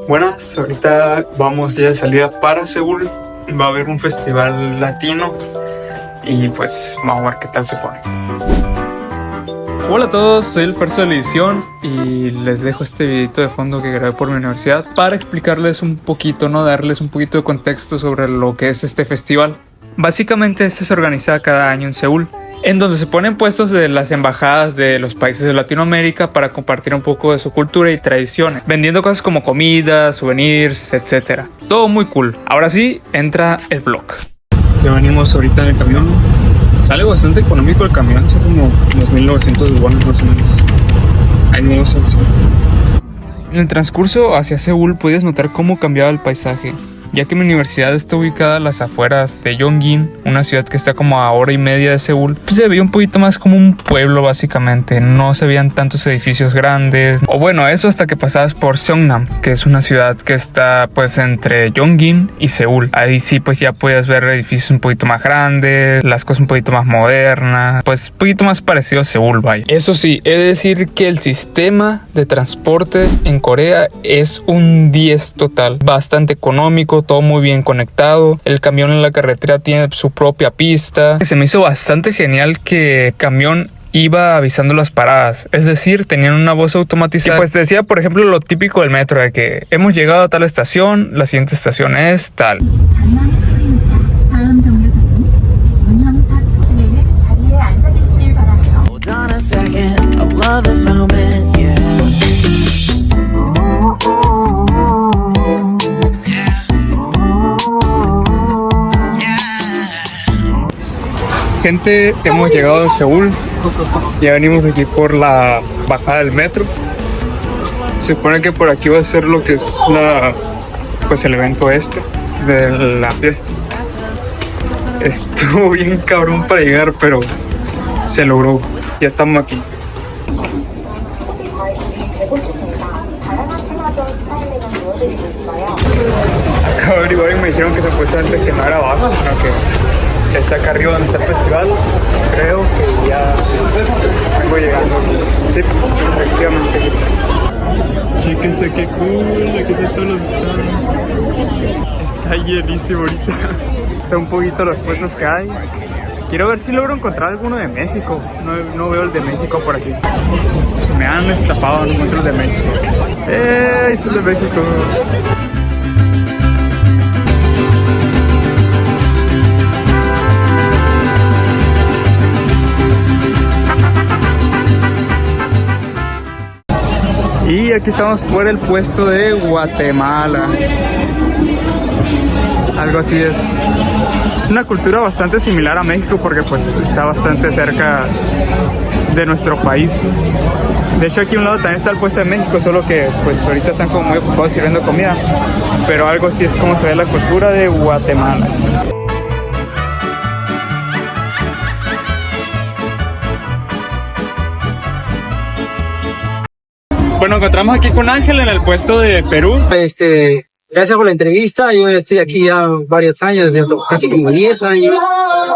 Buenas, ahorita vamos ya de salida para Seúl. Va a haber un festival latino y pues vamos a ver qué tal se pone. Hola a todos, soy el Ferso de la edición y les dejo este videito de fondo que grabé por mi universidad para explicarles un poquito, darles un poquito de contexto sobre lo que es este festival. Básicamente este se organiza cada año en Seúl, en donde se ponen puestos de las embajadas de los países de Latinoamérica para compartir un poco de su cultura y tradiciones, vendiendo cosas como comida, souvenirs, etc. Todo muy cool. Ahora sí, entra el vlog. Ya venimos ahorita en el camión. Sale bastante económico el camión, son como unos 1900 wones más o menos. Ahí vamos así. En el transcurso hacia Seúl podías notar cómo cambiaba el paisaje, ya que mi universidad está ubicada a las afueras de Yongin, una ciudad que está como a hora y media de Seúl. Pues se veía un poquito más como un pueblo básicamente, no se veían tantos edificios grandes. O bueno, eso hasta que pasabas por Seongnam, que es una ciudad que está pues entre Yongin y Seúl. Ahí sí pues ya podías ver edificios un poquito más grandes, las cosas un poquito más modernas, pues un poquito más parecido a Seúl, vaya. Eso sí, he de decir que el sistema de transporte en Corea es un 10 total, bastante económico, todo muy bien conectado. El camión en la carretera tiene su propia pista. Se me hizo bastante genial que el camión iba avisando las paradas, es decir, tenían una voz automatizada y pues decía, por ejemplo, lo típico del metro de que hemos llegado a tal estación, la siguiente estación es tal. Gente, hemos llegado a Seúl, ya venimos aquí por la bajada del metro. Se supone que por aquí va a ser lo que es pues el evento este de la fiesta. Estuvo bien cabrón para llegar, pero se logró, ya estamos aquí. Acabo de averiguar y me dijeron que supuestamente que no era abajo, sino que es acá arriba donde está el festival. Creo que ya vengo llegando. Sí, efectivamente aquí está. Chéquense qué cool, aquí están todos los stands. Está llenísimo ahorita. Está un poquito los puestos que hay. Quiero ver si logro encontrar alguno de México. No veo el de México por aquí. Me han estafado, no encuentro el de México. ¡Eh! Es el de México. Y aquí estamos por el puesto de Guatemala. Algo así es. Es una cultura bastante similar a México porque pues está bastante cerca de nuestro país. De hecho aquí a un lado también está el puesto de México, solo que pues ahorita están como muy ocupados sirviendo comida. Pero algo así es como se ve la cultura de Guatemala. Bueno, encontramos aquí con Ángel en el puesto de Perú. Gracias por la entrevista. Yo estoy aquí ya varios años, casi como 10 años.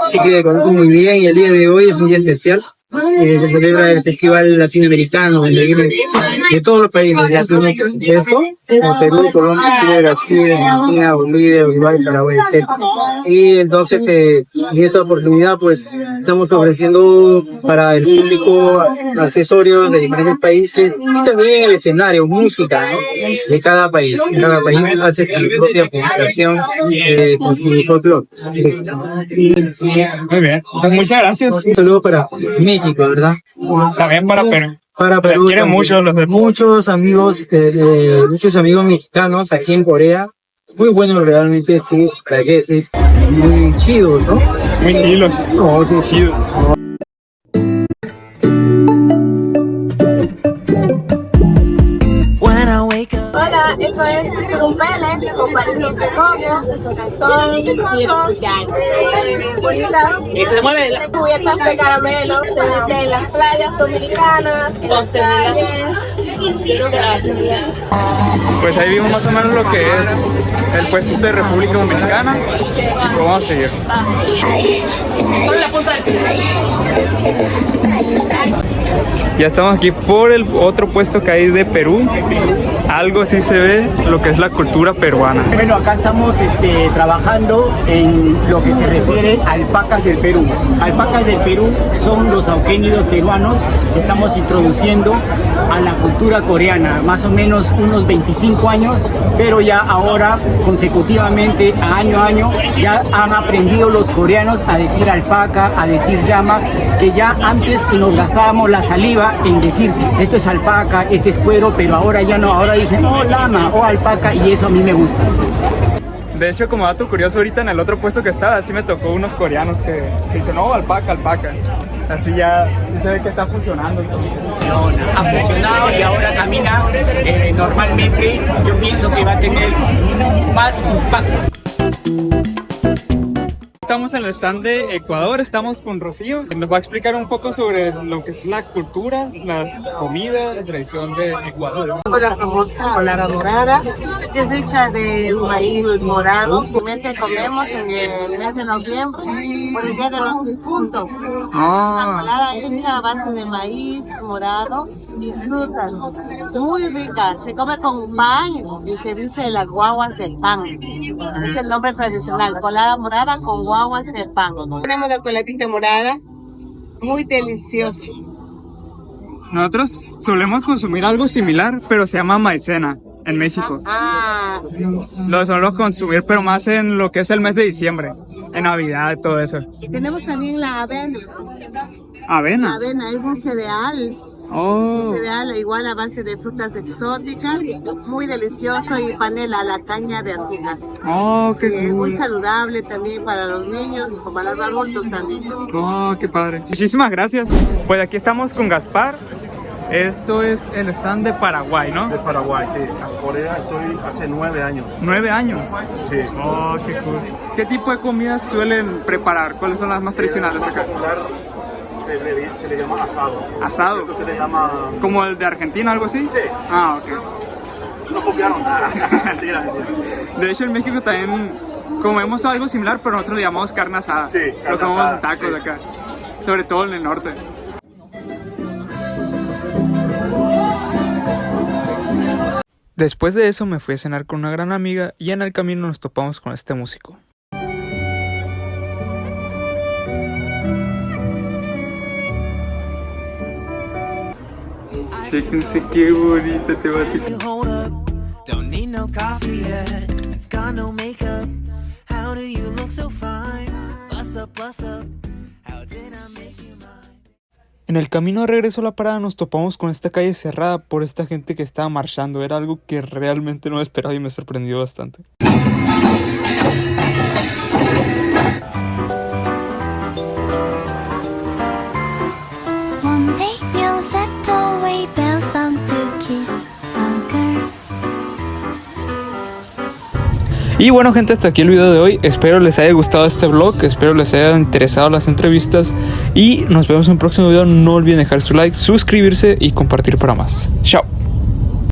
Así que conozco muy bien y el día de hoy es un día especial. Se celebra el Festival Latinoamericano de todos los países. Ya tenemos esto, como Perú, Colombia, Chile, Brasil, Argentina, Bolivia, Uruguay, Paraguay, etc. Y entonces, en esta oportunidad, pues, estamos ofreciendo para el público accesorios de diferentes países y también el escenario, música, ¿no? De cada país. Cada país hace su propia presentación con su folclore. Muy bien, pues muchas gracias. Un saludo para México, ¿verdad? También para Perú. Para Perú. Quieren mucho los de muchos amigos mexicanos aquí en Corea. Muy buenos realmente, sí, para que sí, muy chidos, ¿no? Muy chilos. Oh, sí, chidos. Hola, esto es un pele con palitos de coco. Son bolitas cubiertas de caramelo. Se venden en las playas dominicanas, en las calles. Pues ahí vimos más o menos lo que es el puesto de República Dominicana. Lo vamos a seguir. Ya estamos aquí por el otro puesto que hay de Perú. Algo sí se ve lo que es la cultura peruana. Bueno, acá estamos trabajando en lo que se refiere a alpacas del Perú. Alpacas del Perú son los auquénidos peruanos que estamos introduciendo a la cultura coreana, más o menos unos 25 años, pero ya ahora consecutivamente, año a año, ya han aprendido los coreanos a decir alpaca, a decir llama, que ya antes que nos gastábamos la saliva en decir esto es alpaca, este es cuero, pero ahora ya no, ahora dicen oh lama o alpaca, y eso a mí me gusta. De hecho, como dato curioso, ahorita en el otro puesto que estaba, así me tocó unos coreanos que dicen, no, alpaca, alpaca. Así ya, sí se ve que está funcionando. Funciona, ha funcionado y ahora camina normalmente. Yo pienso que va a tener más impacto. Estamos en el stand de Ecuador, estamos con Rocío. Nos va a explicar un poco sobre lo que es la cultura, las comidas, la tradición de Ecuador. La famosa colada morada, que es hecha de maíz morado. Comúnmente comemos en el mes de noviembre, por el Día de los Difuntos. La colada hecha a base de maíz morado y frutas. Muy rica, se come con pan y se dice las guaguas de pan. Es el nombre tradicional, colada morada con guaguas de pan. Tenemos la coladita morada, muy deliciosa. Nosotros solemos consumir algo similar, pero se llama maicena en México. Lo solemos consumir, pero más en lo que es el mes de diciembre, en Navidad y todo eso. Tenemos también la avena. ¿Avena? La avena es un cereal. Un cereal igual a base de frutas exóticas, muy delicioso, y panela, la caña de azúcar. Qué Es muy saludable también para los niños y para los adultos también. Qué padre. Muchísimas gracias. Pues aquí estamos con Gaspar. Esto es el stand de Paraguay, ¿no? De Paraguay, sí. En Corea estoy hace 9 años. 9 años. Sí. Qué cool. ¿Qué tipo de comidas suelen preparar? ¿Cuáles son las más tradicionales acá? Se le llama asado. ¿Asado? Se le llama... ¿Como el de Argentina, algo así? Sí. Ok. No copiaron nada. Mentira. De hecho, en México también comemos algo similar, pero nosotros le llamamos carne asada. Sí, carne lo comemos asada, en tacos sí. acá. Sobre todo en el norte. Después de eso me fui a cenar con una gran amiga y en el camino nos topamos con este músico. Chéquense qué bonita temática. En el camino de regreso a la parada nos topamos con esta calle cerrada por esta gente que estaba marchando. Era algo que realmente no esperaba y me sorprendió bastante. Y bueno gente, hasta aquí el video de hoy. Espero les haya gustado este vlog, espero les haya interesado las entrevistas y nos vemos en un próximo video. No olviden dejar su like, suscribirse y compartir para más. Chao.